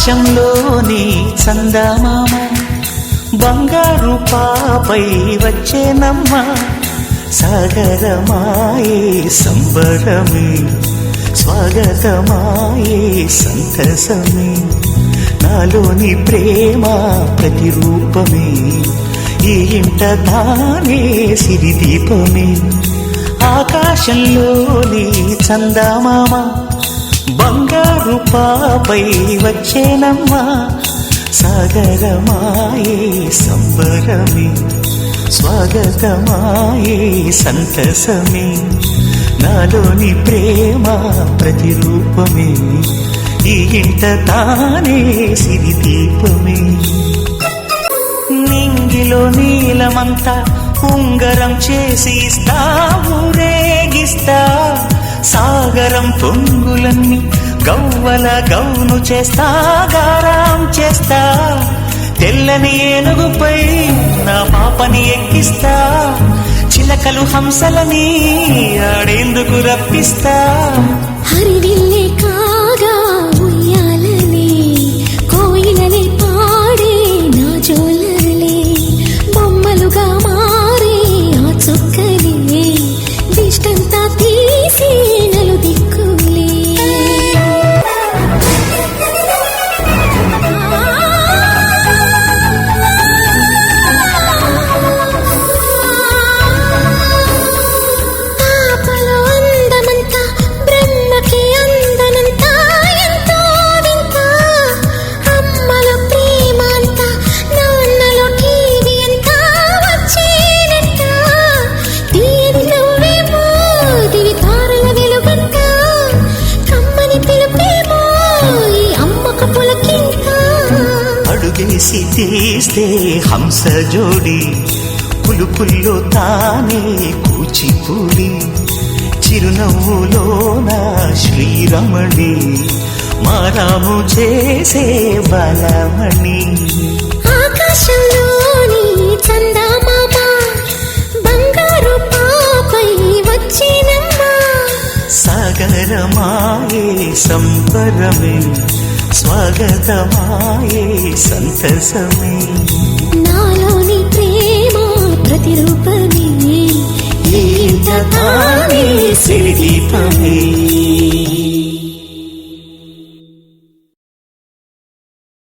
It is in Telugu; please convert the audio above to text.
ఆకాశంలోని చందమామ బంగారు పాపై వచ్చేనమ్మ సాగరమాయే సంబరమే స్వాగతమాయే సంతసమే నాలోని ప్రేమ ప్రతిరూపమే ఈ ఇంట తానే సిరిదీపమే ఆకాశంలోని చందమామ బంగారు పాపై వచ్చేనమ్మా సాగరమాయే సంబరమే స్వాగతమాయే సంతసమే నాలోని ప్రేమ ప్రతిరూపమే ఈ ఇంట తానే సిరిదీపమే నింగిలో నీలమంతా ఉంగరం చేసి ఇస్తా ఊరేగిస్తా సాగరం పొంగులన్నీ గవ్వల గౌను చేస్తా గారాం చేస్తా తెల్లని ఏనుగుపై నా పాపని ఎక్కిస్తా చిలకలు హంసలని ఆడేందుకు రప్పిస్తా హరివిల్లే కాగా ఉయ్యాలనే కోయిలనే పాడే నా జోలలే బొమ్మలుగా మారే ఆ చుక్కలే దిష్టంతా తీసి నలు దిక్కులే పాపలో అందమంతా బ్రహ్మకి అందనంతా ఎంతో వింత అమ్మలో ప్రేమ అంతా నాన్నలో టీవీ అంతా వచ్చేనంట తీరి నువ్వేమో దివి తారల వెలుగంట కమ్మని పిలుపేమో ఈ అమ్మకు పులకింత అడుగేసి తీస్తే హంస జోడి పులుపుల్లో తానే కూచిపూడి చిరునవ్వులోన శ్రీరమణి మారాము చేసే బలమణి ఆకాశంలోని చందమామ బంగారు పాపై వచ్చినమ్మా సాగరమాయే సంబరమే స్వాగతమాయే సంతసమే నాలోని ప్రేమ ప్రతిరూపమే ఈ ఇంట తానే సిరిదీపమే